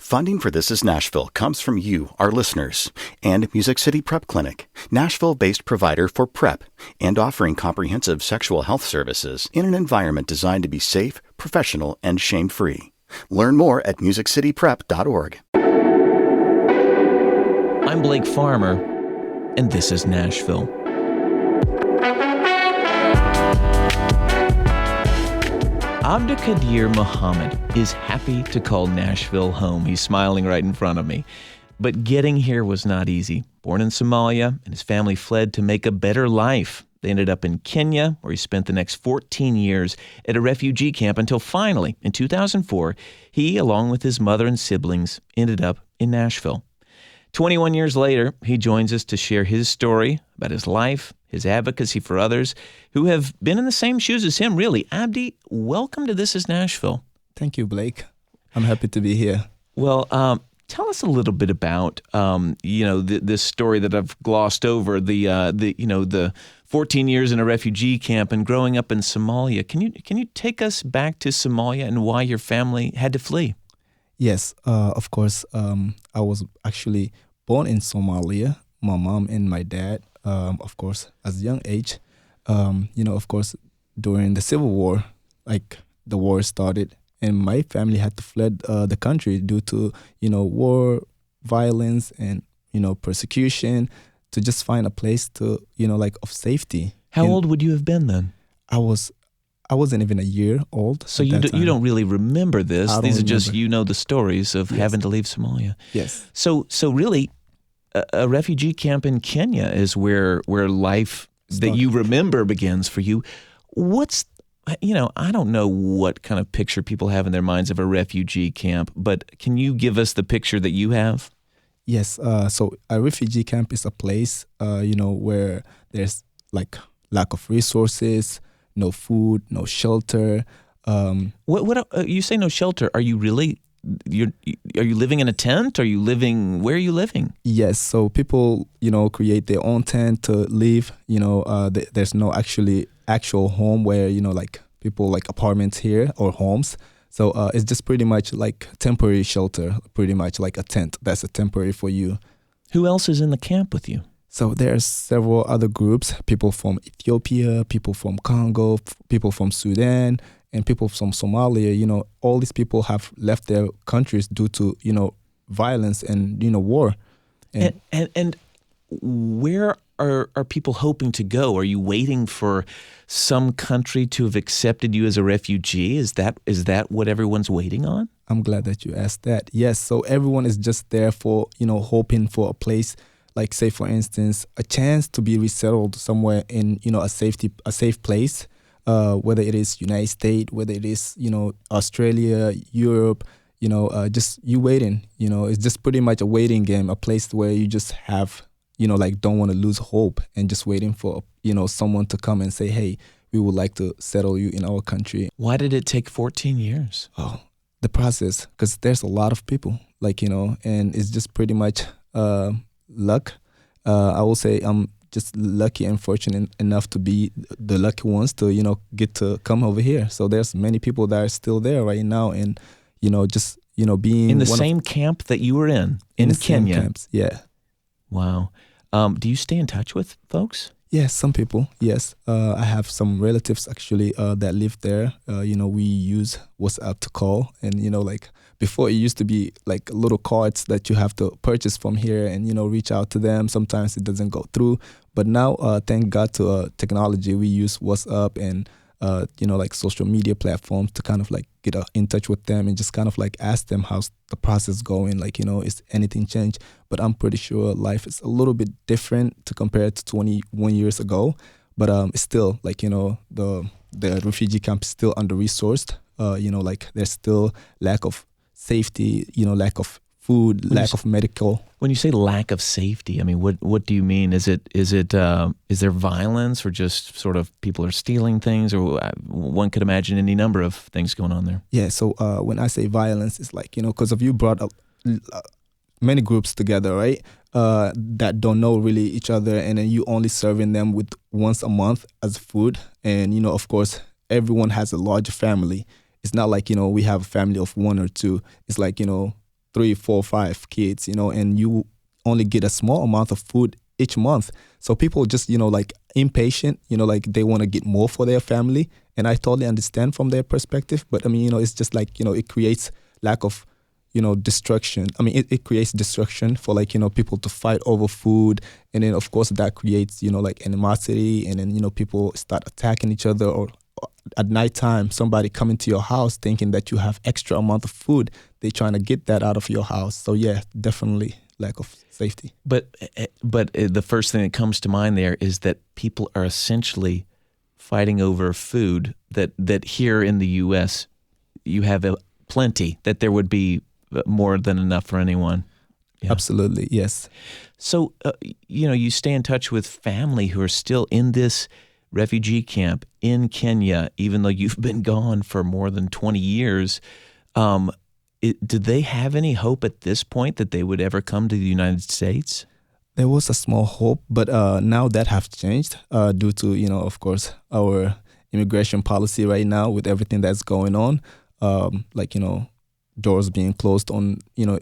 Funding for This Is Nashville comes from you, our listeners, and Music City Prep Clinic, Nashville-based provider for PrEP and offering comprehensive sexual health services in an environment designed to be safe, professional, and shame-free. Learn more at musiccityprep.org. I'm Blake Farmer, and this is Nashville. Abdikadir Mohamed is happy to call Nashville home. He's smiling right in front of me. But getting here was not easy. Born in Somalia, and his family fled to make a better life. They ended up in Kenya, where he spent the next 14 years at a refugee camp until finally, in 2004, he, along with his mother and siblings, ended up in Nashville. 21 years later, he joins us to share his story about his life, his advocacy for others who have been in the same shoes as him, really. Abdi, welcome to This Is Nashville. Thank you, Blake. I'm happy to be here. Well, tell us a little bit about, this story that I've glossed over, the 14 years in a refugee camp and growing up in Somalia. Can you take us back to Somalia and why your family had to flee? Yes, of course. I was actually born in Somalia. My mom and my dad, of course, at a young age, of course, during the Civil War, the war started, and my family had to flee the country due to, war, violence, and, persecution, to just find a place to, of safety. How old would you have been then? I wasn't even a year old. So you don't really remember this. These are just, the stories of having to leave Somalia. Yes. So really, a refugee camp in Kenya is where life that you remember begins for you. I don't know what kind of picture people have in their minds of a refugee camp, but can you give us the picture that you have? Yes. So a refugee camp is a place, where there's lack of resources, no food, no shelter. What you say? No shelter? Are you really? Are you living in a tent? Where are you living? Yes. So people, create their own tent to live. There's no actual home where people apartments here or homes. So it's just pretty much like temporary shelter, pretty much like a tent. That's a temporary for you. Who else is in the camp with you? So there's several other groups, people from Ethiopia, people from Congo, people from Sudan, and people from Somalia. All these people have left their countries due to, violence and, war. And where are people hoping to go? Are you waiting for some country to have accepted you as a refugee? Is that what everyone's waiting on? I'm glad that you asked that. Yes, so everyone is just there for, hoping for a place, like say for instance, a chance to be resettled somewhere in, a safe place, whether it is United States, whether it is, Australia, Europe, just you waiting, it's just pretty much a waiting game, a place where you just have, don't want to lose hope and just waiting for, someone to come and say, hey, we would like to settle you in our country. Why did it take 14 years? Oh, the process, because there's a lot of people, and it's just pretty much luck. I will say I'm just lucky and fortunate enough to be the lucky ones to, get to come over here. So there's many people that are still there right now and, being in the same camp that you were in Kenya. Same camps, yeah. Wow. Do you stay in touch with folks? Yes, some people, yes. I have some relatives actually that live there. We use WhatsApp to call and, before it used to be like little cards that you have to purchase from here and, reach out to them. Sometimes it doesn't go through. But now, thank God to technology, we use WhatsApp and, social media platforms to kind of get in touch with them and just kind of ask them how's the process going, is anything changed? But I'm pretty sure life is a little bit different to compare to 21 years ago. But it's still the refugee camp is still under-resourced. There's still lack of safety, lack of food, lack of medical. When you say lack of safety, I mean, what do you mean? Is there violence or just sort of people are stealing things, or one could imagine any number of things going on there? Yeah. So when I say violence, it's because of you brought up many groups together, right? That don't know really each other, and then you only serving them with once a month as food, and of course everyone has a larger family. It's not like we have a family of one or two. It's 3, 4, 5 kids, and you only get a small amount of food each month. So people just, like impatient, like they want to get more for their family. And I totally understand from their perspective. But I mean, it's just like, it creates lack of, destruction. I mean, it creates destruction for like, people to fight over food. And then, of course, that creates, like animosity. And then, people start attacking each other. Or at nighttime, somebody coming to your house thinking that you have extra amount of food. They're trying to get that out of your house. So, yeah, definitely lack of safety. But the first thing that comes to mind there is that people are essentially fighting over food that here in the U.S. you have plenty, that there would be more than enough for anyone. Yeah. Absolutely, yes. So, you stay in touch with family who are still in this refugee camp in Kenya, even though you've been gone for more than 20 years. Do they have any hope at this point that they would ever come to the United States? There was a small hope, but now that has changed due to, of course, our immigration policy right now with everything that's going on. Doors being closed on,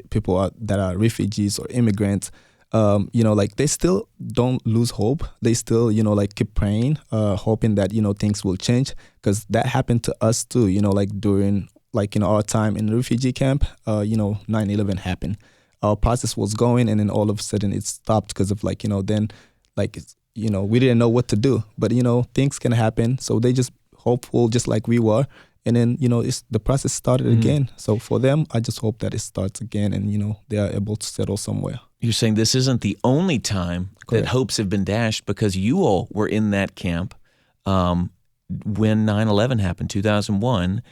people that are refugees or immigrants. They still don't lose hope. They still, keep praying, hoping that, things will change, because that happened to us too, during our time in the refugee camp, 9/11 happened. Our process was going, and then all of a sudden it stopped because of we didn't know what to do. But, things can happen. So they just hopeful, just like we were. And then, the process started again. So for them, I just hope that it starts again and, they are able to settle somewhere. You're saying this isn't the only time that hopes have been dashed, because you all were in that camp when 9/11 happened, 2001,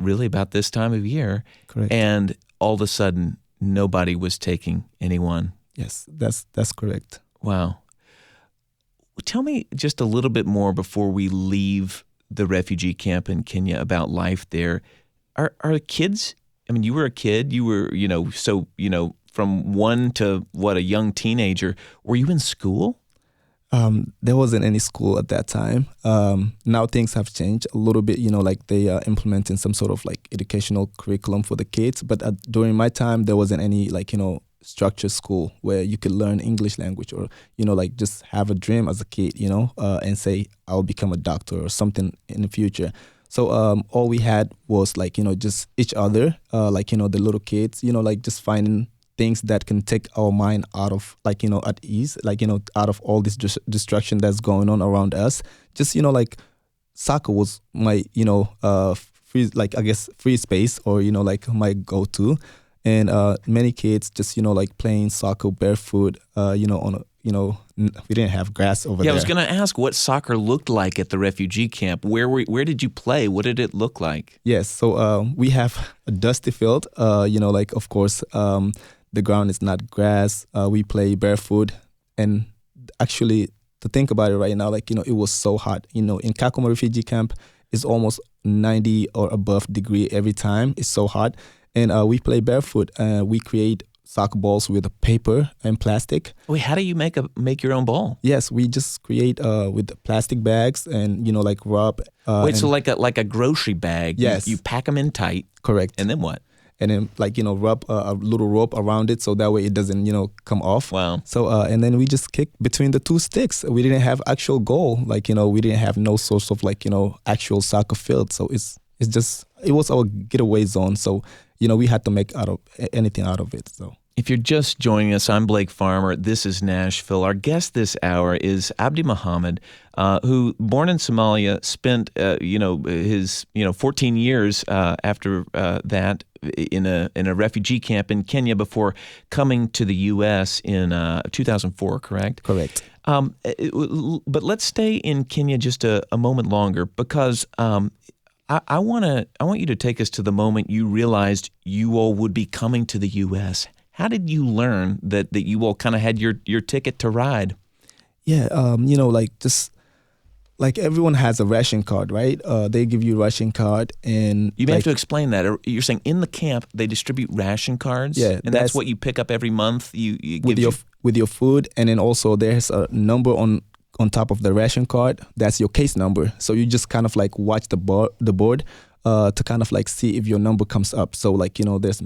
really about this time of year. Correct. And all of a sudden, nobody was taking anyone. Yes, that's correct. Wow. Tell me just a little bit more before we leave the refugee camp in Kenya about life there. Are kids, I mean, you were a kid, you were, from 1 to a young teenager. Were you in school? There wasn't any school at that time. Now things have changed a little bit, they are implementing some sort of educational curriculum for the kids. But during my time, there wasn't any structured school where you could learn English language or, just have a dream as a kid, and say, I'll become a doctor or something in the future. So all we had was just each other, the little kids, just finding things that can take our mind out of at ease, out of all this distraction that's going on around us. Just, soccer was my, free space or, my go-to. And many kids just, playing soccer barefoot, we didn't have grass over there. Yeah, I was going to ask what soccer looked like at the refugee camp. Where did you play? What did it look like? Yes, so we have a dusty field, of course, the ground is not grass. We play barefoot. And actually, to think about it right now, it was so hot. In Kakuma refugee camp, it's almost 90 or above degree every time. It's so hot. And we play barefoot. We create soccer balls with paper and plastic. Wait, how do you make your own ball? Yes, we just create with plastic bags and rub. Wait, so like a grocery bag? Yes, you pack them in tight. Correct. And then what? And then rub a little rope around it so that way it doesn't come off. Wow. So and then we just kick between the two sticks. We didn't have actual goal. We didn't have no source of actual soccer field. So it was our getaway zone. So we had to make anything out of it. So. If you're just joining us, I'm Blake Farmer. This is Nashville. Our guest this hour is Abdi Mohamed, who, born in Somalia, spent his 14 years after that in a refugee camp in Kenya before coming to the U.S. in 2004. Correct? Correct. But let's stay in Kenya just a moment longer, because I want you to take us to the moment you realized you all would be coming to the U.S. How did you learn that you all kind of had your ticket to ride? Yeah, just like everyone has a ration card, right? They give you a ration card, and you may have to explain that. You're saying in the camp they distribute ration cards, and that's what you pick up every month. With your food, and then also there's a number on top of the ration card. That's your case number. So you just kind of watch the board to kind of see if your number comes up. So there's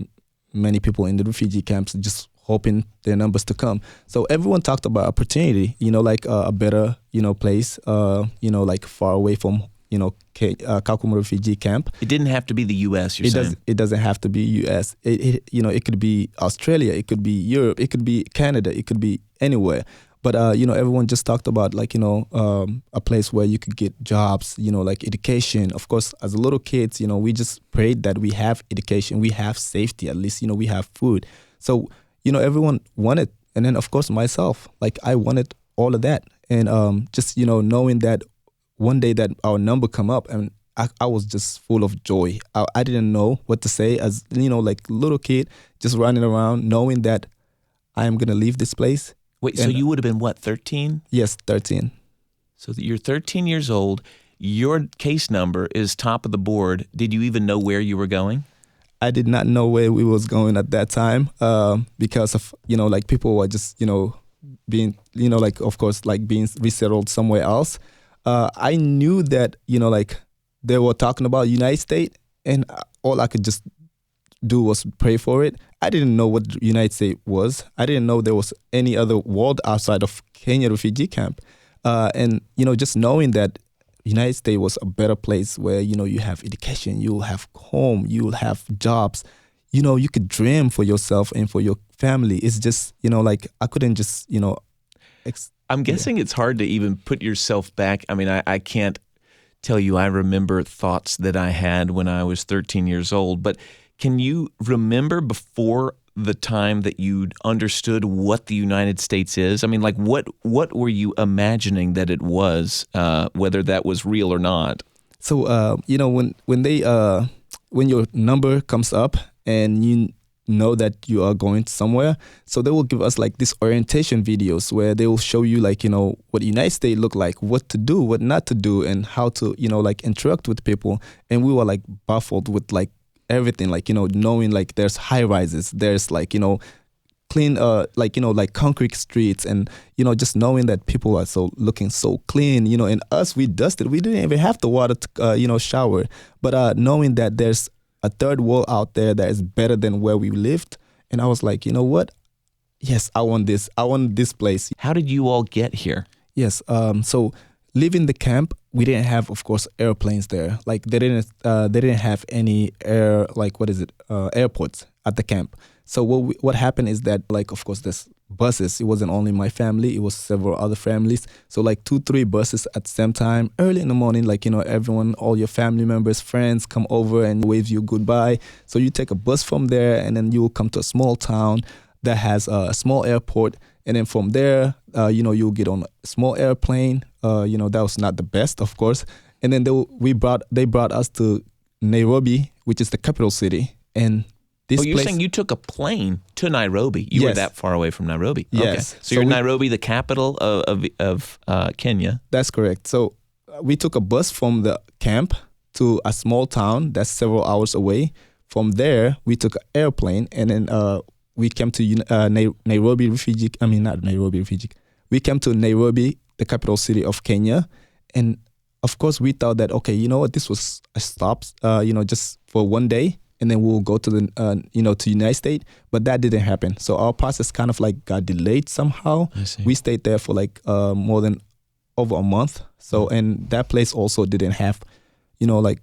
many people in the refugee camps just hoping their numbers to come. So everyone talked about opportunity, like a better, place, like far away from, Kakuma refugee camp. It didn't have to be the U.S., you're saying? It doesn't have to be U.S. It could be Australia, it could be Europe, it could be Canada, it could be anywhere. But, everyone just talked about a place where you could get jobs, like education. Of course, as a little kids, we just prayed that we have education, we have safety, at least, we have food. So, everyone wanted. And then, of course, myself, I wanted all of that. And just, knowing that one day that our number come up, and I was just full of joy. I didn't know what to say as, little kid, just running around knowing that I am going to leave this place. Wait, so you would have been what, 13? Yes, 13. So you're 13 years old. Your case number is top of the board. Did you even know where you were going? I did not know where we was going at that time because of, people were just, being, of course, being resettled somewhere else. I knew that, they were talking about United States, and all I could just do was pray for it. I didn't know what the United States was. I didn't know there was any other world outside of Kenya refugee camp. And, just knowing that United States was a better place where, you have education, you'll have home, you'll have jobs, you could dream for yourself and for your family. It's just, I couldn't just, I'm guessing it's hard to even put yourself back. I mean, I can't tell you I remember thoughts that I had when I was 13 years old, but can you remember before the time that you understood what the United States is? I mean, what were you imagining that it was, whether that was real or not? So, when your number comes up and you know that you are going somewhere, so they will give us these orientation videos where they will show you what the United States look like, what to do, what not to do, and how to interact with people. And we were baffled with everything, knowing there's high rises, there's clean concrete streets, and just knowing that people are looking so clean, and us, we dusted, we didn't even have the water to shower, but knowing that there's a third world out there that is better than where we lived. And I was like, you know what? Yes, I want this place. How did you all get here? Yes, so leaving the camp, we didn't have, of course, airplanes there. They didn't have any airports at the camp. So what happened is that, of course, there's buses. It wasn't only my family, it was several other families. So 2-3 buses at the same time, early in the morning, everyone, all your family members, friends come over and wave you goodbye. So you take a bus from there, and then you will come to a small town that has a small airport. And then from there, you'll get on a small airplane. That was not the best, of course. And then they brought us to Nairobi, which is the capital city. And you're saying you took a plane to Nairobi? You were that far away from Nairobi? Yes. Okay. So you're Nairobi, the capital of Kenya? That's correct. So we took a bus from the camp to a small town that's several hours away. From there, we took an airplane, and then we came to Nairobi refugee. I mean, not Nairobi refugee. We came to Nairobi, the capital city of Kenya, and of course we thought that this was a stop, just for one day, and then we'll go to the to United States. But that didn't happen. So our process kind of got delayed somehow. I see. We stayed there for more than over a month. So and that place also didn't have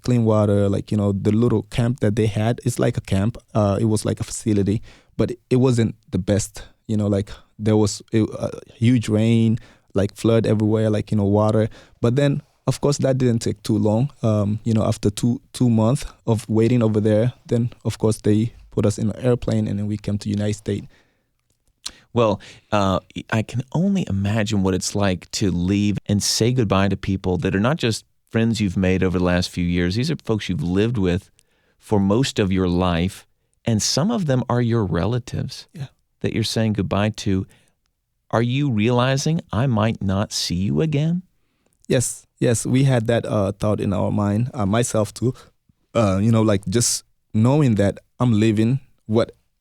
clean water, the little camp that they had. It's like a camp. It was like a facility, but it wasn't the best. There was huge rain, flood everywhere, water. But then, of course, that didn't take too long. After two months of waiting over there, then of course they put us in an airplane, and then we came to United States. Well, I can only imagine what it's like to leave and say goodbye to people that are not just friends you've made over the last few years. These are folks you've lived with for most of your life, and some of them are your relatives that you're saying goodbye to. Are you realizing I might not see you again? Yes, we had that thought in our mind, myself too. Just knowing that I'm leaving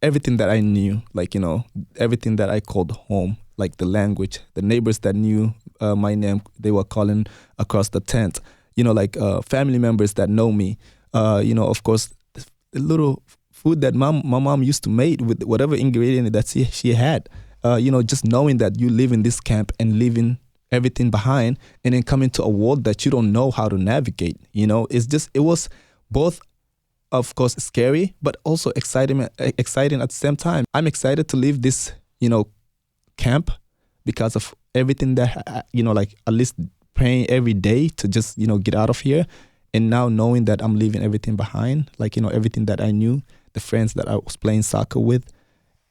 everything that I knew, everything that I called home, the language, the neighbors that knew my name, they were calling across the tent, family members that know me, of course, the little food that my mom used to make with whatever ingredient that she had. Just knowing that you live in this camp and leaving everything behind and then coming to a world that you don't know how to navigate. It was both, of course, scary, but also exciting at the same time. I'm excited to leave this, camp because of everything that, at least praying every day to just, get out of here. And now knowing that I'm leaving everything behind, everything that I knew, the friends that I was playing soccer with,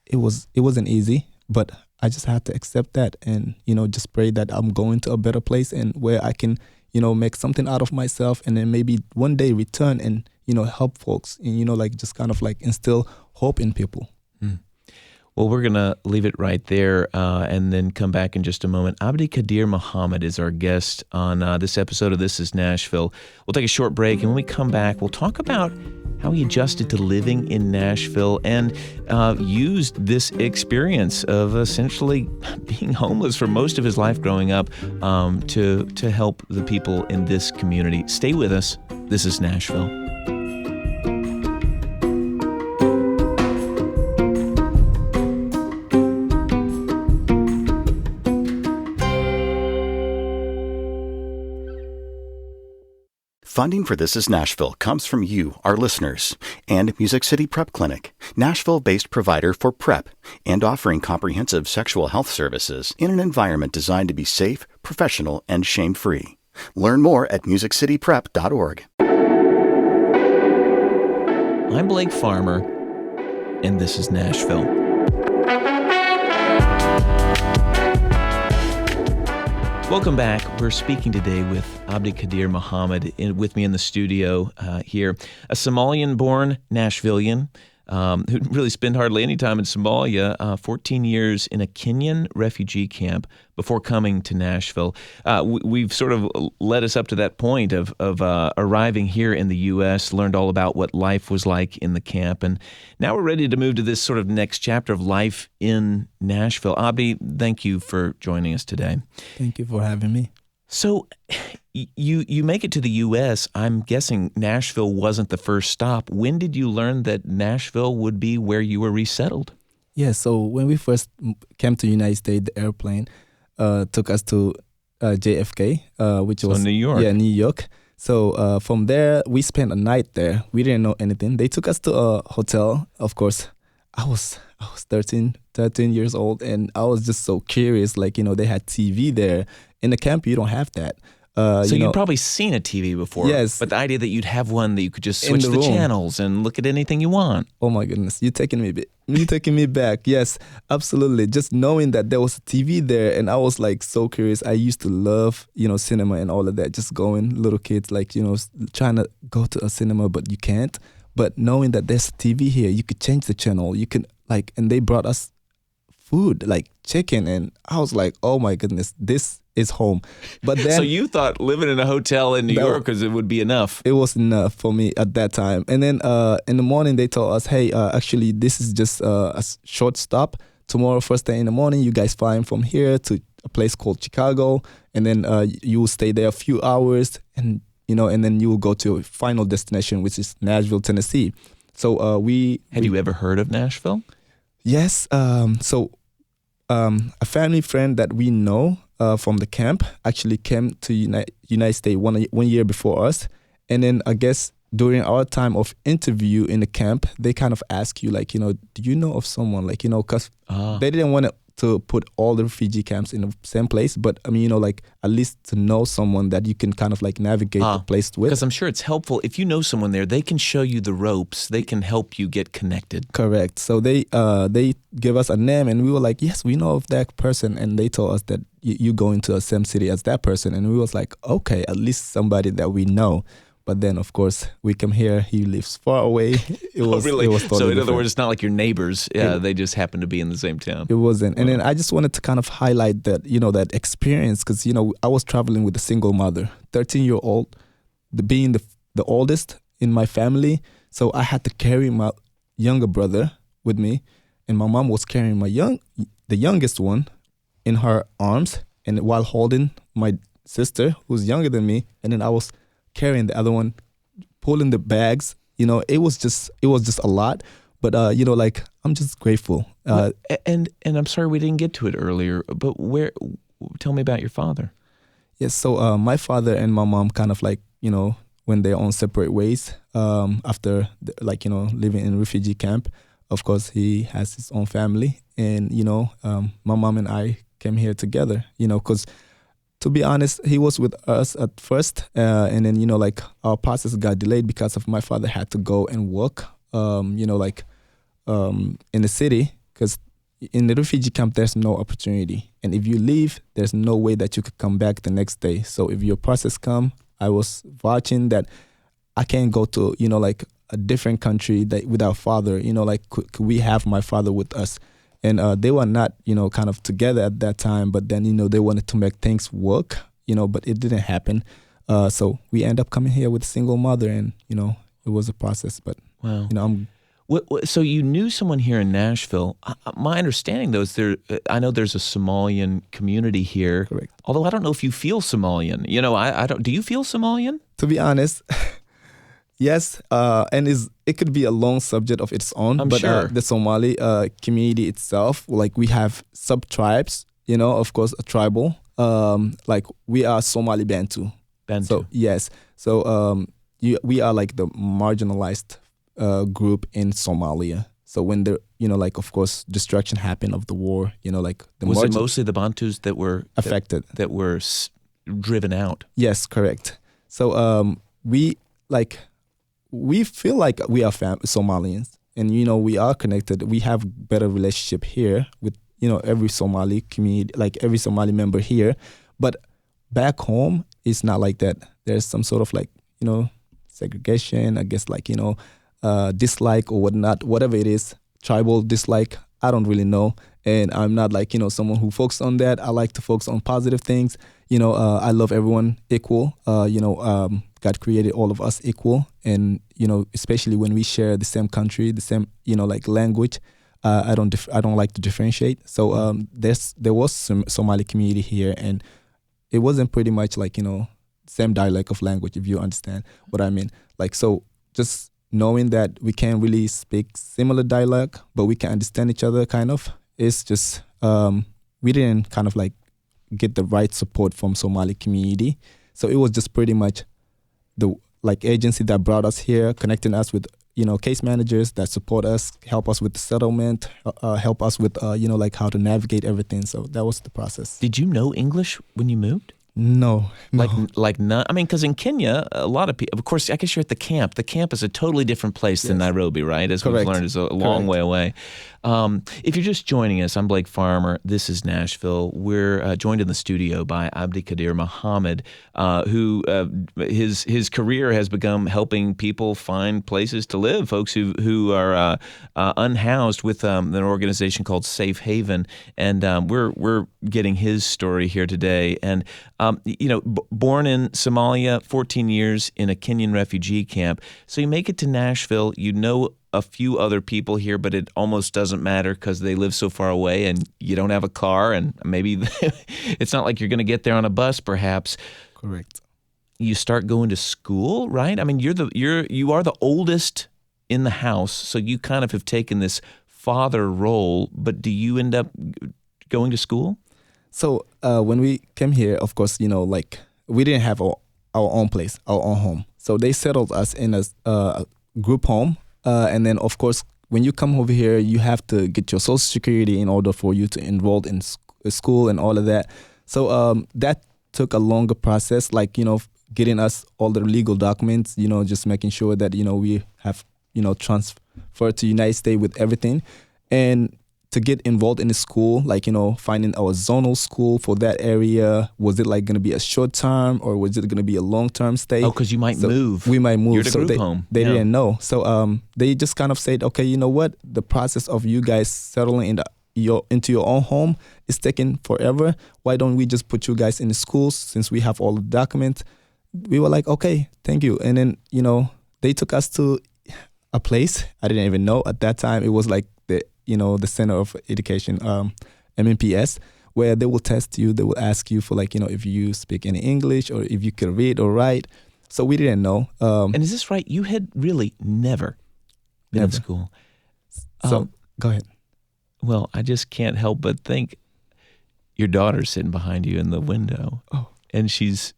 it wasn't easy, but I just had to accept that and, just pray that I'm going to a better place and where I can, make something out of myself and then maybe one day return and, help folks and, just kind of instill hope in people. Well, we're going to leave it right there and then come back in just a moment. Abdikadir Mohamed is our guest on this episode of This Is Nashville. We'll take a short break, and when we come back, we'll talk about how he adjusted to living in Nashville and used this experience of essentially being homeless for most of his life growing up to help the people in this community. Stay with us. This is Nashville. Funding for This Is Nashville comes from you, our listeners, and Music City Prep Clinic, Nashville-based provider for PrEP and offering comprehensive sexual health services in an environment designed to be safe, professional, and shame-free. Learn more at musiccityprep.org. I'm Blake Farmer, and this is Nashville. Welcome back. We're speaking today with Abdikadir Mohamed with me in the studio here, a Somalian-born Nashvilleian who really spent hardly any time in Somalia, 14 years in a Kenyan refugee camp before coming to Nashville. We've sort of led us up to that point of arriving here in the U.S., learned all about what life was like in the camp, and now we're ready to move to this sort of next chapter of life in Nashville. Abdi, thank you for joining us today. Thank you for having me. So you make it to the U.S. I'm guessing Nashville wasn't the first stop. When did you learn that Nashville would be where you were resettled? Yeah, so when we first came to the United States, the airplane took us to JFK, which was New York. Yeah, New York. So from there, we spent a night there. We didn't know anything. They took us to a hotel. Of course, I was 13 years old, and I was just so curious. They had TV there. In the camp, you don't have that. So you'd probably seen a TV before. Yes. But the idea that you'd have one that you could just switch the channels and look at anything you want. Oh my goodness, you're taking me back. Yes, absolutely. Just knowing that there was a TV there, and I was so curious. I used to love, cinema and all of that. Just going, little kids, trying to go to a cinema, but you can't. But knowing that there's a TV here, you could change the channel. You can and they brought us food, chicken, and I was like, oh my goodness, this is home. But then, so you thought living in a hotel in New York because it would be enough. It was enough for me at that time. And then in the morning they told us, hey, actually this is just a short stop. Tomorrow, first thing in the morning, you guys flying from here to a place called Chicago, and then you will stay there a few hours, and and then you will go to your final destination, which is Nashville, Tennessee. So Had you ever heard of Nashville? Yes. A family friend that we know from the camp actually came to United States one year before us. And then I guess during our time of interview in the camp, they kind of ask you, do you know of someone? Because they didn't want to put all the refugee camps in the same place. But I mean, at least to know someone that you can kind of navigate the place with. Because I'm sure it's helpful. If you know someone there, they can show you the ropes. They can help you get connected. Correct. So they give us a name, and we were like, yes, we know of that person. And they told us that you go into the same city as that person. And we was like, okay, at least somebody that we know. But then, of course, we come here. He lives far away. It was, really? It was totally so, in different. other words, it's not like your neighbors. Yeah, they just happen to be in the same town. It wasn't. And then I just wanted to kind of highlight that, that experience, because, I was traveling with a single mother, 13-year-old, being the oldest in my family. So I had to carry my younger brother with me, and my mom was carrying the youngest one in her arms, and while holding my sister, who's younger than me, and then I was carrying the other one, pulling the bags, it was just a lot. But like I'm just grateful. And I'm sorry we didn't get to it earlier, but tell me about your father. Yes, so my father and my mom kind of like, when they're on separate ways after living in refugee camp. Of course, he has his own family, and my mom and I came here together. Because to be honest, he was with us at first, and then like our process got delayed because of my father had to go and work, in the city, because in the refugee camp there's no opportunity, and if you leave, there's no way that you could come back the next day. So if your process come, I was watching that I can't go to like a different country that without father. Could we have my father with us? And they were not kind of together at that time, but then they wanted to make things work, but it didn't happen. So we end up coming here with a single mother, and it was a process. But wow, I'm. So you knew someone here in Nashville. My understanding, though, is I know there's a Somalian community here. Correct. Although I don't know if you feel Somalian. I don't. Do you feel Somalian? To be honest, yes. And it could be a long subject of its own. I'm sure. The Somali community itself, like we have sub-tribes. Of course, a tribal. Like we are Somali Bantu. So yes. So we are like the marginalized group in Somalia. So when the of course destruction happened of the war, like was it mostly the Bantus that were affected, that were driven out? Yes, correct. So we feel like we are Somalians, and we are connected. We have better relationship here with every Somali community, like every Somali member here. But back home, it's not like that. There's some sort of like segregation, I guess, like dislike or whatnot, whatever it is, tribal dislike, I don't really know. And I'm not like, someone who focuses on that. I like to focus on positive things. I love everyone equal. God created all of us equal. And, especially when we share the same country, the same, like language, I don't like to differentiate. So there was some Somali community here, and it wasn't pretty much like, same dialect of language, if you understand what I mean. Like, so just knowing that we can't really speak similar dialect, but we can understand each other kind of, it's just, we didn't kind of like get the right support from Somali community. So it was just pretty much the like agency that brought us here, connecting us with, case managers that support us, help us with the settlement, help us with, like how to navigate everything. So that was the process. Did you know English when you moved? No. Like none. I mean, because in Kenya, a lot of people. Of course, I guess you're at the camp. The camp is a totally different place than Nairobi, right? As we've learned, it's a long way away. If you're just joining us, I'm Blake Farmer. This is Nashville. We're joined in the studio by Abdikadir Mohamed, who his career has become helping people find places to live. Folks who are unhoused with an organization called Safe Haven, and we're getting his story here today. And born in Somalia, 14 years in a Kenyan refugee camp. So you make it to Nashville. You know a few other people here, but it almost doesn't matter because they live so far away and you don't have a car, and maybe it's not like you're going to get there on a bus, perhaps. Correct. You start going to school, right? I mean, you are the oldest in the house, so you kind of have taken this father role, but do you end up going to school? So when we came here, of course, like we didn't have our own place, our own home. So they settled us in a group home. And then, of course, when you come over here, you have to get your Social Security in order for you to enroll in school and all of that. So that took a longer process, like, getting us all the legal documents, just making sure that, we have, transferred to United States with everything. And to get involved in the school, like, finding our zonal school for that area, was it like going to be a short term or was it going to be a long term stay? Oh, because you might move. We might move. You're at a group home. They didn't know. So they just kind of said, okay, you know what? The process of you guys settling into your own home is taking forever. Why don't we just put you guys in the schools since we have all the documents? We were like, okay, thank you. And then, they took us to a place I didn't even know at that time. It was like the Center of Education, MNPS, where they will test you. They will ask you for like, if you speak any English or if you can read or write. So we didn't know. And is this right? You had really never been in school. So go ahead. Well, I just can't help but think your daughter's sitting behind you in the window, and she's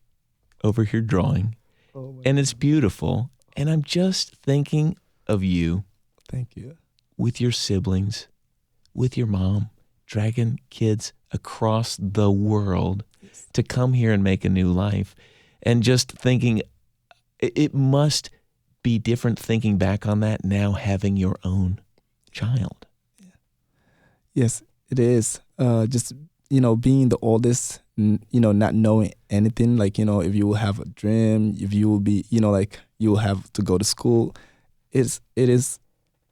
over here drawing, and it's beautiful. And I'm just thinking of you. Thank you. With your siblings, with your mom, dragging kids across the world to come here and make a new life. And just thinking, it must be different thinking back on that now, having your own child. Yes, it is. Just, being the oldest, not knowing anything, like, if you will have a dream, if you will be, like, you will have to go to school. It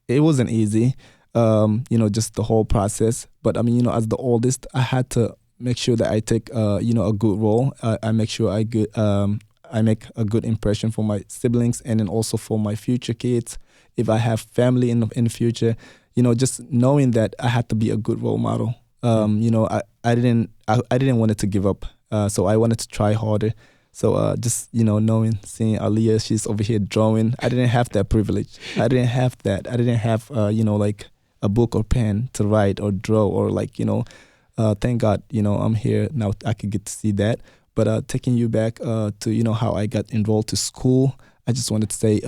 wasn't easy, just the whole process. But I mean, as the oldest, I had to make sure that I take, a good role. I make sure I make a good impression for my siblings, and then also for my future kids. If I have family in the future, just knowing that I had to be a good role model. I didn't want it to give up. So I wanted to try harder. So just, seeing Aliyah, she's over here drawing. I didn't have that privilege. I didn't have that. I didn't have, like a book or pen to write or draw or like, thank God, I'm here now. I could get to see that. But taking you back to, how I got enrolled to school, I just wanted to say,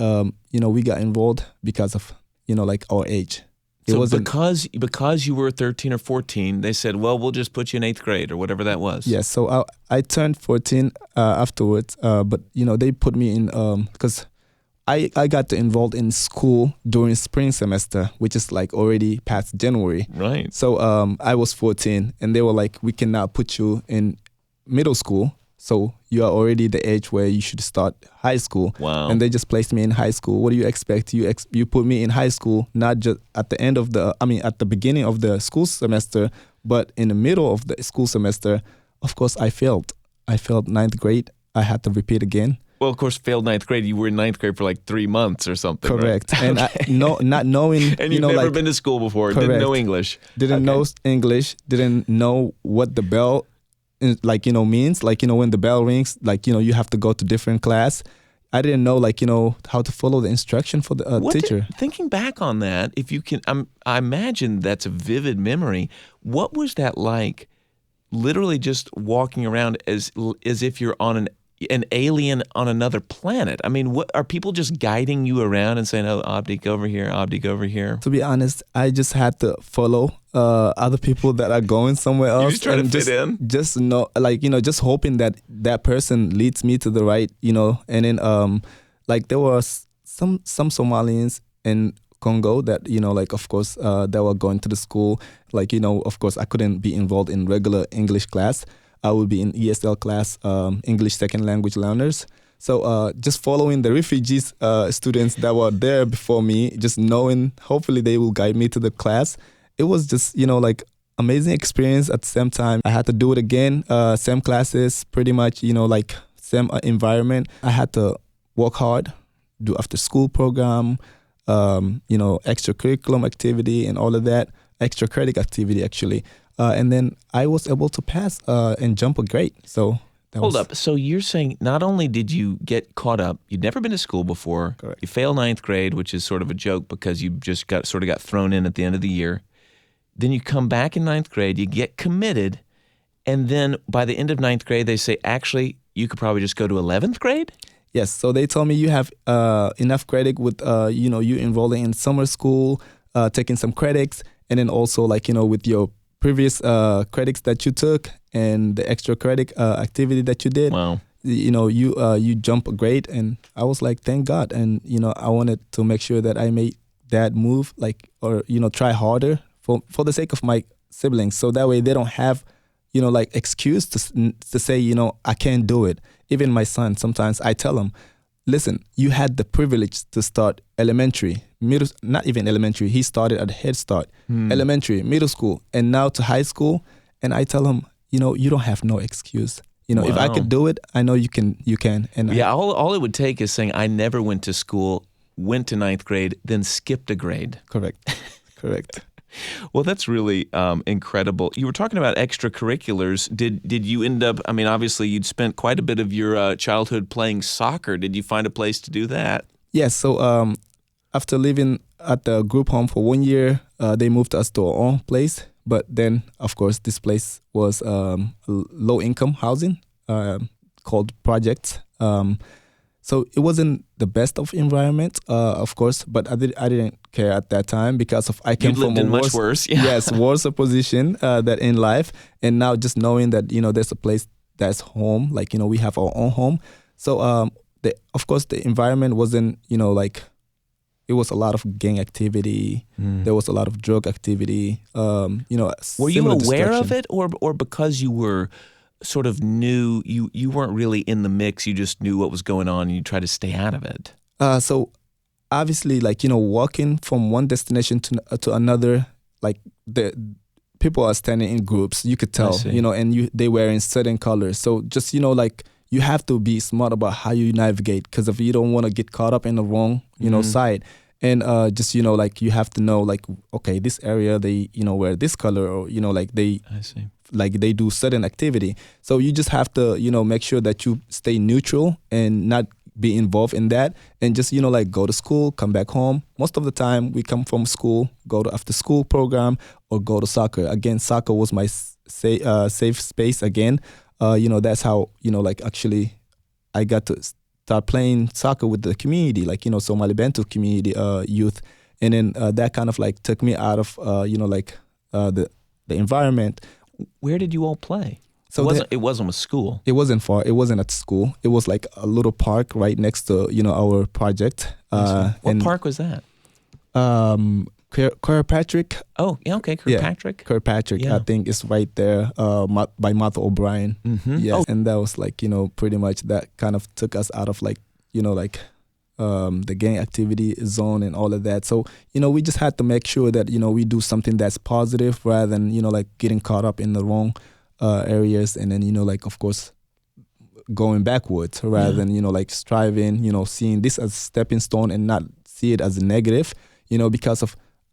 we got enrolled because of, like our age. It wasn't because you were 13 or 14, they said, well, we'll just put you in 8th grade or whatever that was. Yes, so I turned 14 afterwards, but, they put me in, because I got enrolled in school during spring semester, which is like already past January. Right. So I was 14, and they were like, we can now put you in middle school. So you are already the age where you should start high school. Wow. And they just placed me in high school. What do you expect? You put me in high school, not just at the at the beginning of the school semester, but in the middle of the school semester. Of course, I failed. I failed 9th grade. I had to repeat again. Well, of course, failed 9th grade. You were in 9th grade for like 3 months or something. Correct. Right? And okay. Not knowing. And you've never been to school before. Correct. Didn't know English. Didn't know English. Didn't know what the bell means, like, when the bell rings, like, you have to go to different class. I didn't know, like, how to follow the instruction for the teacher. Thinking back on that, if you can, I imagine that's a vivid memory. What was that like, literally just walking around as if you're on an alien on another planet? I mean, what are people just guiding you around and saying, oh, Abdik over here, Abdik over here? To be honest, I just had to follow other people that are going somewhere else. You just try to fit in? Just know, like, just hoping that person leads me to the right, and then like there was some Somalians in Congo that, like, of course, that were going to the school. Like, of course, I couldn't be involved in regular English class. I would be in ESL class, English Second Language Learners. So just following the refugees students that were there before me, just knowing hopefully they will guide me to the class. It was just, like amazing experience at the same time. I had to do it again, same classes, pretty much, like same environment. I had to work hard, do after school program, extracurriculum activity and all of that, extra credit activity actually. And then I was able to pass and jump a grade. So hold up. So you're saying not only did you get caught up, you'd never been to school before. Correct. You failed 9th grade, which is sort of a joke because you just got thrown in at the end of the year. Then you come back in 9th grade, you get committed, and then by the end of 9th grade, they say, actually, you could probably just go to 11th grade? Yes. So they told me you have enough credit with, you enrolling in summer school, taking some credits, and then also like, with your previous credits that you took and the extra credit activity that you did. Wow. You jump a grade, and I was like, thank God. And, I wanted to make sure that I made that move, like, or, try harder for the sake of my siblings. So that way they don't have, like excuse to say, I can't do it. Even my son, sometimes I tell him, listen, you had the privilege to start elementary, middle, not even elementary. He started at Head Start, elementary, middle school, and now to high school. And I tell him, you don't have no excuse. Wow. If I could do it, I know you can. And yeah, all it would take is saying, I never went to school, went to 9th grade, then skipped a grade. Correct. Well, that's really incredible. You were talking about extracurriculars. Did you end up, I mean, obviously you'd spent quite a bit of your childhood playing soccer. Did you find a place to do that? Yes, so after living at the group home for 1 year, they moved us to our own place. But then, of course, this place was low-income housing called projects. So it wasn't the best of environment, of course, but I didn't care at that time because I came from a much worse. Yeah. Yes, worse position that in life. And now just knowing that, there's a place that's home, like, we have our own home. So, of course, the environment wasn't, it was a lot of gang activity. There was a lot of drug activity. Were you aware of it, or because you were sort of new, you weren't really in the mix, you just knew what was going on and you tried to stay out of it? So obviously, walking from one destination to another, like the people are standing in groups, you could tell, and they wearing certain colors. So just, you have to be smart about how you navigate, because if you don't want to get caught up in the wrong, side. And just, you have to know, okay, this area, they, wear this color, or, they... I see. Like they do certain activity. So you just have to, make sure that you stay neutral and not be involved in that. And just, go to school, come back home. Most of the time we come from school, go to after school program, or go to soccer. Again, soccer was my safe space again. That's how, actually I got to start playing soccer with the community, Somali Bantu community youth. And then that kind of took me out of, the environment. Where did you all play? So it wasn't a school. It wasn't far. It wasn't at school. It was like a little park right next to our project. What park was that? Kirkpatrick. Oh, yeah, okay, Kirkpatrick. Yeah, Kirkpatrick, yeah. I think is right there by Martha O'Brien. Mm-hmm. Yeah, and that was pretty much that kind of took us out of the gang activity zone and all of that. So, we just had to make sure that, we do something that's positive rather than, getting caught up in the wrong areas. And then, of course, going backwards rather than, striving, seeing this as a stepping stone and not see it as a negative, because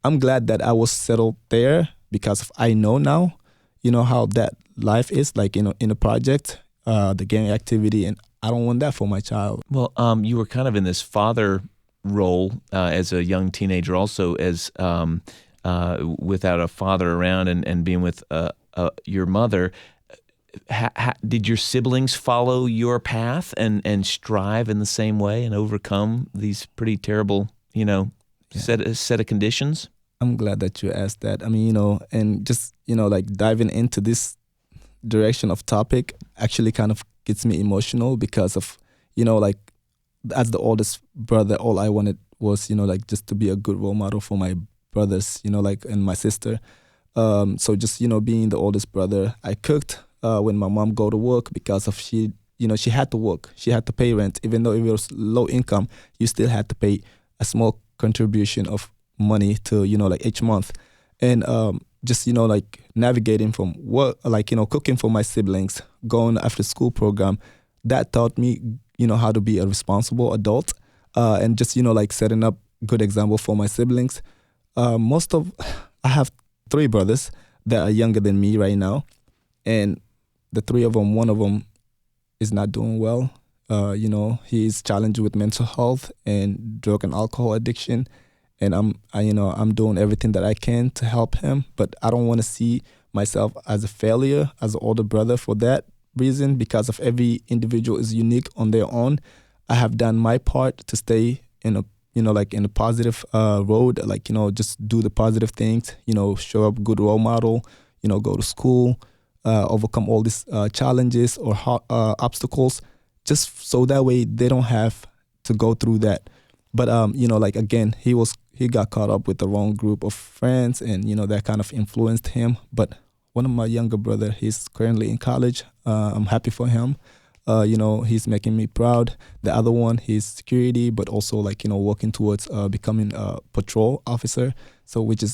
I'm glad that I was settled there because I know now, how that life is in a project, the gang activity, and I don't want that for my child. Well, you were kind of in this father role as a young teenager, also as without a father around and being with your mother. Did your siblings follow your path and strive in the same way and overcome these pretty terrible, set of conditions? I'm glad that you asked that. I mean, and just diving into this direction of topic actually kind of gets me emotional because of, as the oldest brother, all I wanted was, just to be a good role model for my brothers, and my sister. So just, being the oldest brother, I cooked when my mom go to work because of she had to work. She had to pay rent. Even though it was low income, you still had to pay a small contribution of money to, each month. And just, navigating from work, cooking for my siblings, going after school program, that taught me, how to be a responsible adult, and just, setting up good example for my siblings. I have 3 brothers that are younger than me right now, and the 3 of them, one of them is not doing well. He's challenged with mental health and drug and alcohol addiction. And I'm doing everything that I can to help him, but I don't want to see myself as a failure as an older brother for that reason, because of every individual is unique on their own. I have done my part to stay in a in a positive road, just do the positive things, show up good role model, go to school, overcome all these challenges or obstacles, just so that way they don't have to go through that. But again, he got caught up with the wrong group of friends, and that kind of influenced him. But one of my younger brother, he's currently in college. I'm happy for him. He's making me proud. The other one, he's security, but also working towards becoming a patrol officer. So which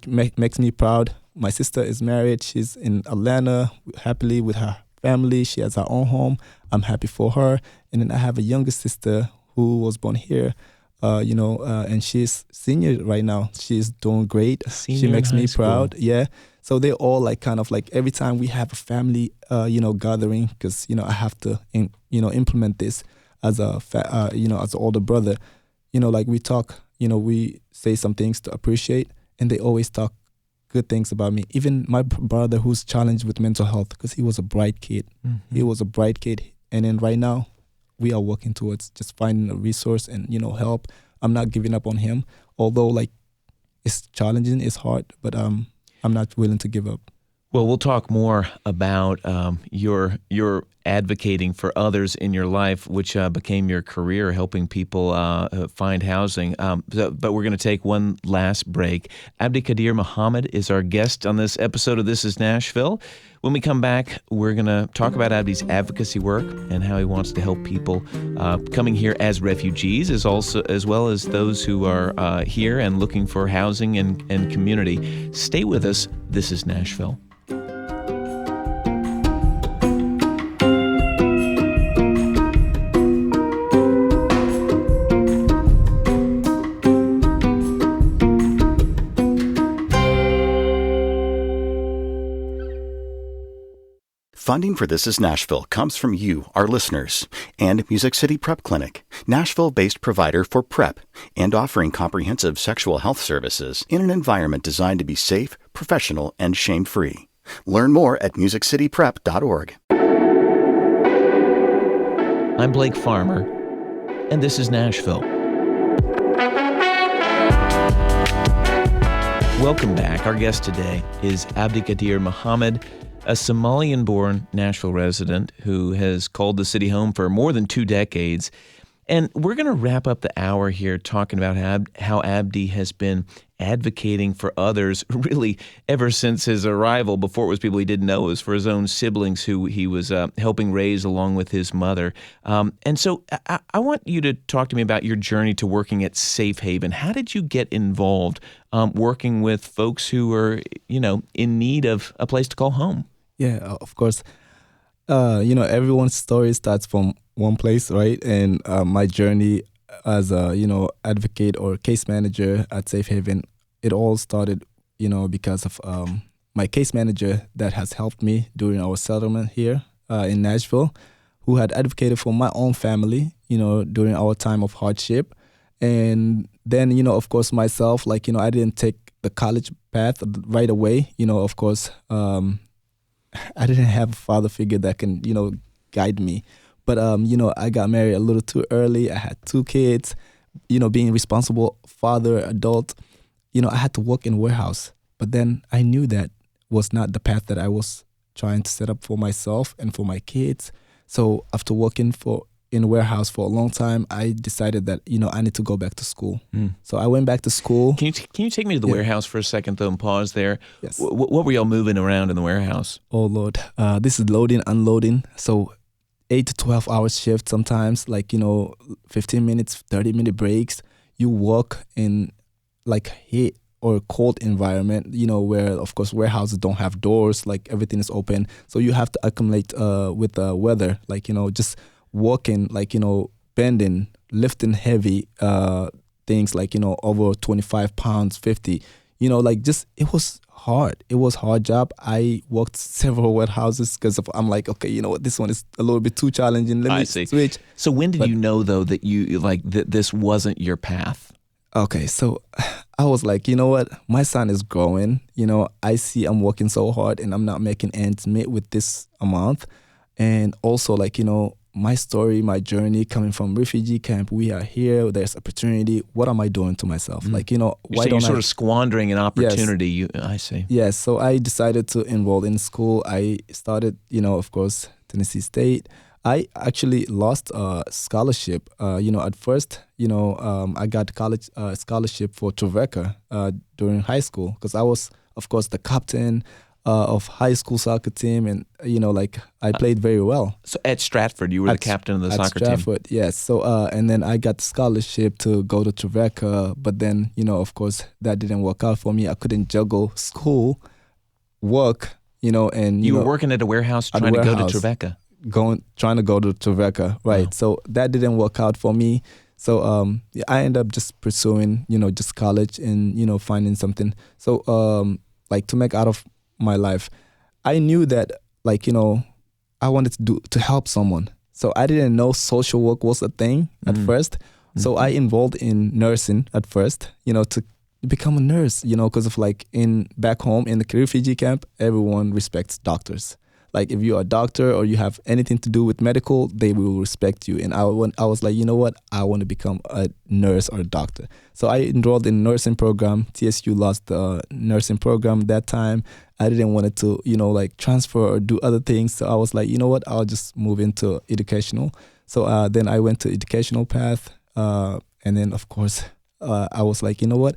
makes me proud. My sister is married. She's in Atlanta, happily with her family. She has her own home. I'm happy for her. And then I have a younger sister who was born here, and she's senior right now. She's doing great. Senior She in makes high me school. proud. Yeah. So they're all like kind of like every time we have a family, gathering, because I have to, implement this as a, as an older brother. Like we talk. We say some things to appreciate, and they always talk good things about me. Even my brother, who's challenged with mental health, because he was a bright kid. Mm-hmm. He was a bright kid, and then right now, we are working towards just finding a resource and help. I'm not giving up on him, although like it's challenging, it's hard, but I'm not willing to give up. Well, we'll talk more about your advocating for others in your life, which became your career, helping people find housing. But we're going to take one last break. Abdikadir Mohamed is our guest on this episode of This Is Nashville. When we come back, we're going to talk about Abdi's advocacy work and how he wants to help people coming here as refugees, as well as those who are here and looking for housing and community. Stay with us. This is Nashville. Funding for This Is Nashville comes from you, our listeners, and Music City Prep Clinic, Nashville-based provider for PrEP and offering comprehensive sexual health services in an environment designed to be safe, professional, and shame-free. Learn more at musiccityprep.org. I'm Blake Farmer, and this is Nashville. Welcome back. Our guest today is Abdikadir Mohamed, a Somalian-born Nashville resident who has called the city home for more than 2 decades. And we're going to wrap up the hour here talking about how Abdi has been advocating for others really ever since his arrival. Before it was people he didn't know, it was for his own siblings who he was helping raise along with his mother. And so I want you to talk to me about your journey to working at Safe Haven. How did you get involved working with folks who are, in need of a place to call home? Yeah, of course. Everyone's story starts from one place, right? And my journey as a, advocate or case manager at Safe Haven, it all started, because of my case manager that has helped me during our settlement here in Nashville, who had advocated for my own family, during our time of hardship. And then, of course, myself, I didn't take the college path right away. Of course, I didn't have a father figure that can, guide me. But, I got married a little too early. I had 2 kids, being responsible father, adult. I had to work in a warehouse. But then I knew that was not the path that I was trying to set up for myself and for my kids. So after working in a warehouse for a long time, I decided that, I need to go back to school. So I went back to school. Can you take me to the warehouse for a second, though, and pause there? Yes. What were y'all moving around in the warehouse? Oh, Lord. This is loading, unloading. So 8 to 12 hours shift sometimes, 15 minutes, 30-minute breaks. You work in heat or cold environment, where, of course, warehouses don't have doors, everything is open. So you have to acclimate with the weather, just walking, bending, lifting heavy things over 25 pounds, 50, it was hard. It was a hard job. I worked several warehouses because I'm okay, this one is a little bit too challenging. Let me switch. So when did you know, though, that you that this wasn't your path? Okay, so I was like, you know what? My son is growing. I see I'm working so hard and I'm not making ends meet with this amount. And also, my story, my journey coming from refugee camp, we are here, there's opportunity. What am I doing to myself? Why don't you're sort of squandering an opportunity. Yes. I see. Yes, so I decided to enroll in school. I started, of course, Tennessee State. I actually lost a scholarship. At first, I got college scholarship for Trevecca during high school because I was, of course, the captain of high school soccer team, and I played very well. So at Stratford, you were the captain of the soccer team. At Stratford, yes. So and then I got the scholarship to go to Trevecca, but then of course that didn't work out for me. I couldn't juggle school, work, and you were working at a warehouse trying to go to Trevecca. Trying to go to Trevecca, right? Oh. So that didn't work out for me. So yeah, I ended up just pursuing, just college and, finding something. So like to make out of my life, I knew that like, I wanted to help someone. So I didn't know social work was a thing at first. So I enrolled in nursing at first, to become a nurse, because of like back home in the refugee camp, everyone respects doctors. Like if you are a doctor or you have anything to do with medical, they will respect you. And I was like, you know what? I want to become a nurse or a doctor. So I enrolled in nursing program. TSU lost the nursing program that time. I didn't want it to, like transfer or do other things. So I was like, you know what? I'll just move into educational. So then I went to educational path. And then of course, I was like, you know what?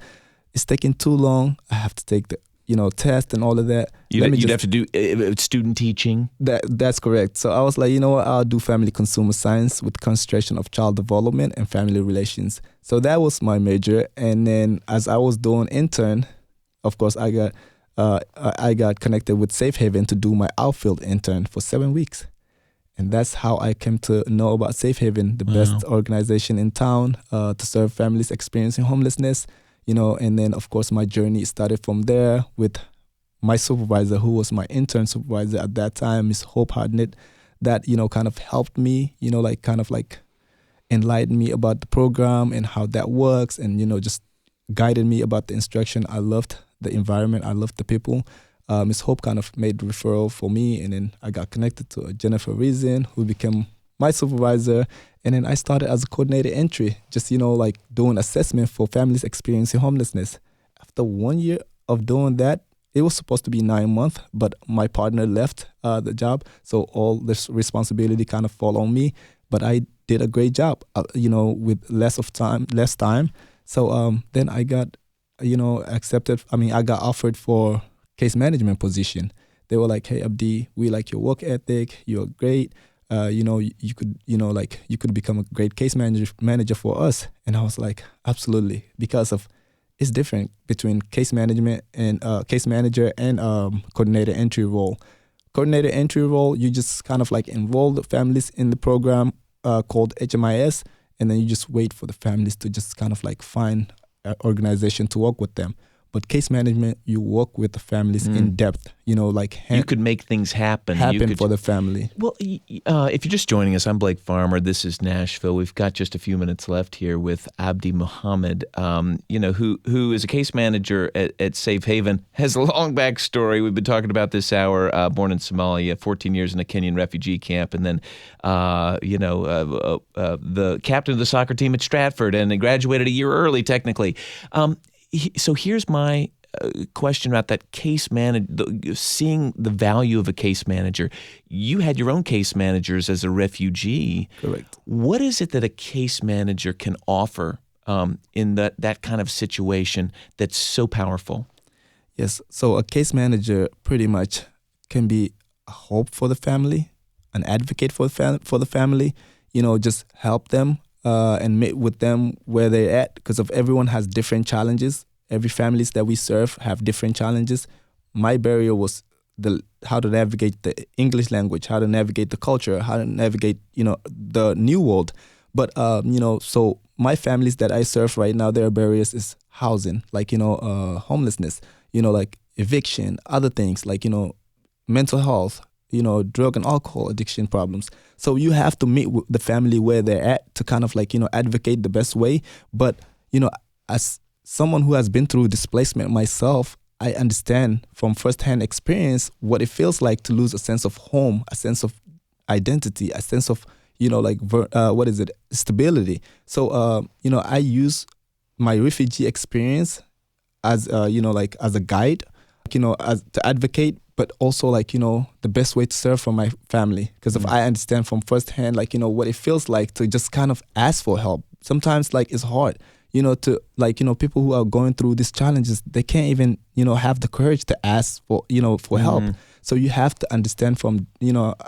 It's taking too long. I have to take the test and all of that. You'd have to do student teaching. That's correct. So I was like, you know what? I'll do family consumer science with concentration of child development and family relations. So that was my major. And then as I was doing intern, of course, I got connected with Safe Haven to do my outfield intern for 7 weeks. And that's how I came to know about Safe Haven, the best organization in town to serve families experiencing homelessness. And then of course my journey started from there with my supervisor, who was my intern supervisor at that time, Miss Hope Hardnett, that, kind of helped me, kind of enlightened me about the program and how that works and, just guided me about the instruction. I loved the environment. I loved the people. Miss Hope kind of made referral for me, and then I got connected to Jennifer Reason, who became my supervisor. And then I started as a coordinator entry, just, doing assessment for families experiencing homelessness. After 1 year of doing that, it was supposed to be 9 months, but my partner left the job. So all this responsibility kind of fall on me. But I did a great job, with less time. So then I got, accepted. I got offered for case management position. They were like, hey, Abdi, we like your work ethic. You're great. You could become a great case manager for us. And I was like, absolutely, because of it's different between case management and case manager and coordinator entry role. Coordinator entry role, you just kind of like enroll the families in the program called HMIS, and then you just wait for the families to just kind of like find an organization to work with them. But case management, you work with the families in depth, you could make things happen for the family. Well, if you're just joining us, I'm Blake Farmer. This is Nashville. We've got just a few minutes left here with Abdi Mohamed, who is a case manager at Safe Haven, has a long backstory. We've been talking about this hour. Born in Somalia, 14 years in a Kenyan refugee camp, and then the captain of the soccer team at Stratford, and they graduated a year early, technically. So here's my question about that case seeing the value of a case manager. You had your own case managers as a refugee. Correct. What is it that a case manager can offer in that kind of situation that's so powerful? Yes. So a case manager pretty much can be a hope for the family, an advocate for the family. Just help them. And meet with them where they're at, because of everyone has different challenges. Every families that we serve have different challenges. My barrier was how to navigate the English language, how to navigate the culture, how to navigate, the new world. But, so my families that I serve right now, their barriers is housing, like, homelessness, like eviction, other things like, mental health, drug and alcohol addiction problems. So you have to meet with the family where they're at to kind of like, advocate the best way. But, as someone who has been through displacement myself, I understand from firsthand experience what it feels like to lose a sense of home, a sense of identity, a sense of, stability. So, I use my refugee experience as, as a guide, as to advocate, but also the best way to serve for my family. Because if I understand from firsthand, what it feels like to just kind of ask for help. Sometimes it's hard, to people who are going through these challenges, they can't even, have the courage to ask for, for help. So you have to understand from,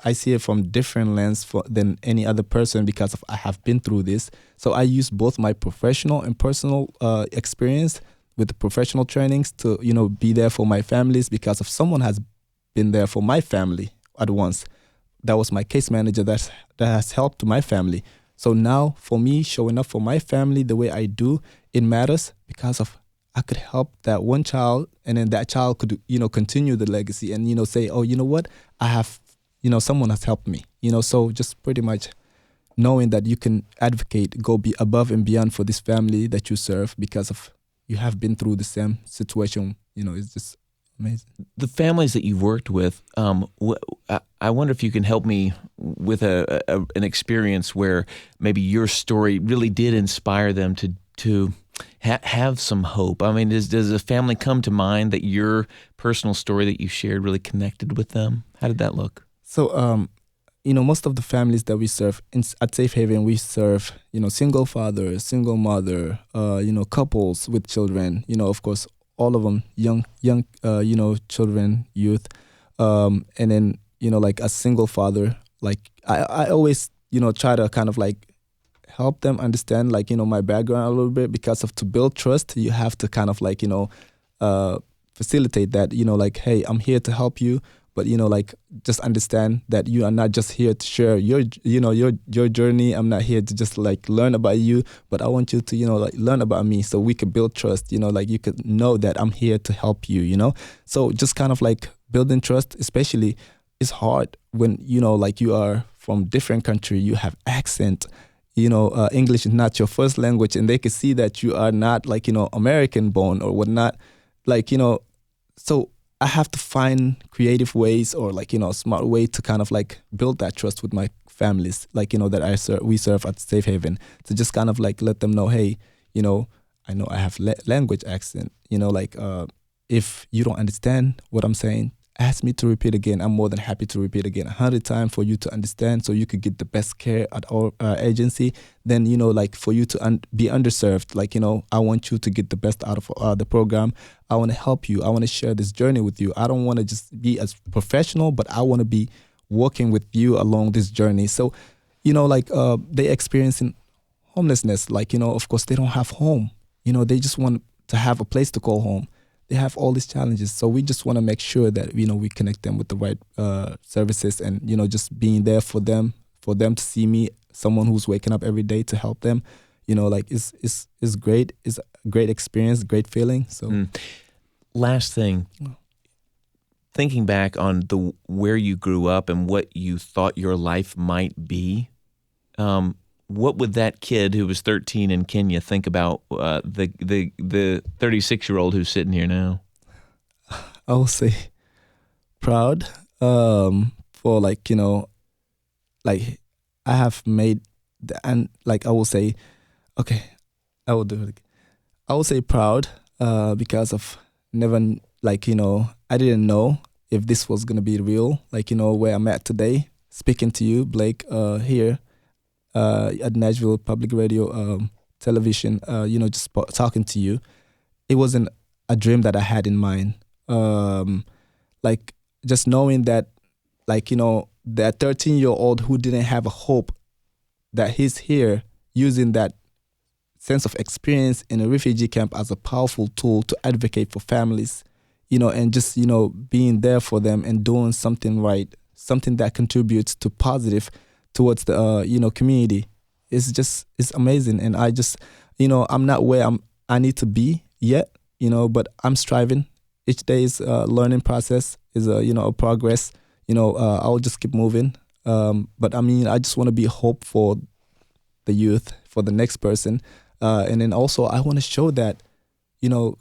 I see it from different lens than any other person because I have been through this. So I use both my professional and personal experience with the professional trainings to, be there for my families, because if someone has been there for my family at once, that was my case manager that has helped my family. So now for me, showing up for my family the way I do, it matters because of I could help that one child, and then that child could, continue the legacy and, say, oh, you know what, I have, someone has helped me, so just pretty much knowing that you can advocate, go be above and beyond for this family that you serve because of you have been through the same situation, it's just amazing. The families that you've worked with, I wonder if you can help me with an experience where maybe your story really did inspire them to have some hope. I mean, does a family come to mind that your personal story that you shared really connected with them? How did that look? So, most of the families that we serve at Safe Haven, we serve, single father, single mother, couples with children, of course, all of them, young, children, youth. And then, like a single father, like I always, try to kind of like help them understand, like, my background a little bit because to build trust, you have to kind of like, facilitate that, like, hey, I'm here to help you. But, like, just understand that you are not just here to share your journey. I'm not here to just, like, learn about you, but I want you to, like, learn about me so we can build trust, like, you could know that I'm here to help you, So just kind of, like, building trust, especially, is hard when, like, you are from different country, you have accent, English is not your first language, and they can see that you are not, like, American born or whatnot, like, so I have to find creative ways or like, smart way to kind of like build that trust with my families, like, that we serve at Safe Haven, to just kind of like let them know, hey, I know I have language accent, like if you don't understand what I'm saying, ask me to repeat again. I'm more than happy to repeat again 100 times for you to understand so you could get the best care at our agency. Then, like for you to be underserved, like, I want you to get the best out of the program. I want to help you. I want to share this journey with you. I don't want to just be as professional, but I want to be working with you along this journey. So, like they experiencing homelessness, like, of course they don't have home. They just want to have a place to call home. They have all these challenges. So we just want to make sure that, we connect them with the right services and, just being there for them to see me, someone who's waking up every day to help them, like it's great. It's a great experience, great feeling. So last thing, thinking back on where you grew up and what you thought your life might be, what would that kid who was 13 in Kenya think about the 36-year-old who's sitting here now? I will say proud for like, like I have made and like I will say, okay, I will do it again. I will say proud because of never like, I didn't know if this was going to be real, like, where I'm at today, speaking to you, Blake, here. At Nashville Public Radio, television, just talking to you. It wasn't a dream that I had in mind. Like just knowing that, like, that 13-year-old who didn't have a hope, that he's here using that sense of experience in a refugee camp as a powerful tool to advocate for families, and just, being there for them and doing something right, something that contributes to positive towards the community. It's amazing, and I just I'm not where I need to be yet, but I'm striving. Each day is a learning process, is a progress. I'll just keep moving. But I mean, I just want to be hope for the youth, for the next person, and then also I want to show that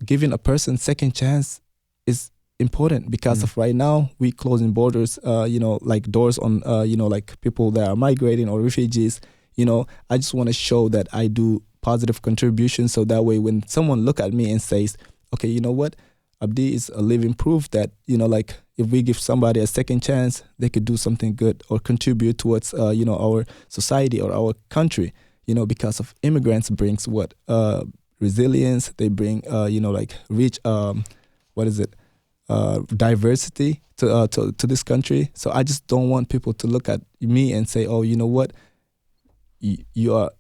giving a person second chance is important because of right now we closing borders, like doors on, like people that are migrating or refugees. I just want to show that I do positive contribution, so that way when someone look at me and says, okay, you know what, Abdi is a living proof that, like if we give somebody a second chance, they could do something good or contribute towards, our society or our country, because of immigrants brings what, resilience, they bring, like rich, diversity to this country. So I just don't want people to look at me and say, oh, you know what, you are,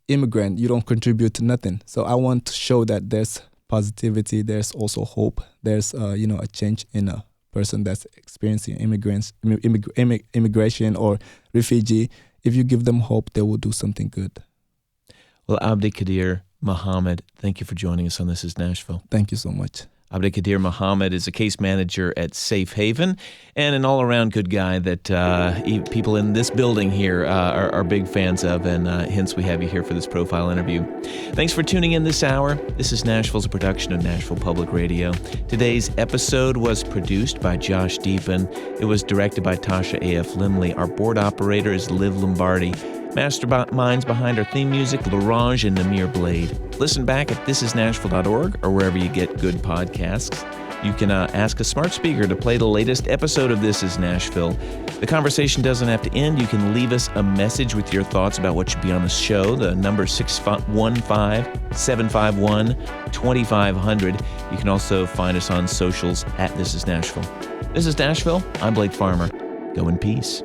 immigrant, you don't contribute to nothing. So I want to show that there's positivity, there's also hope, there's a change in a person that's experiencing immigration or refugee. if you give them hope, they will do something good. Well, Abdikadir Mohamed, thank you for joining us on This Is Nashville. Thank you so much. Abdikadir Mohamed is a case manager at Safe Haven and an all-around good guy that people in this building here are big fans of, and hence we have you here for this profile interview. Thanks for tuning in this hour. This is Nashville's a production of Nashville Public Radio. Today's episode was produced by Josh Deepen. It was directed by Tasha A.F. Limley. Our board operator is Liv Lombardi. Masterminds behind our theme music, Larange and Namir Blade. Listen back at thisisnashville.org or wherever you get good podcasts. You can ask a smart speaker to play the latest episode of This Is Nashville. The conversation doesn't have to end. You can leave us a message with your thoughts about what should be on the show. The number is 615-751-2500. You can also find us on socials at This Is Nashville. This is Nashville. I'm Blake Farmer. Go in peace.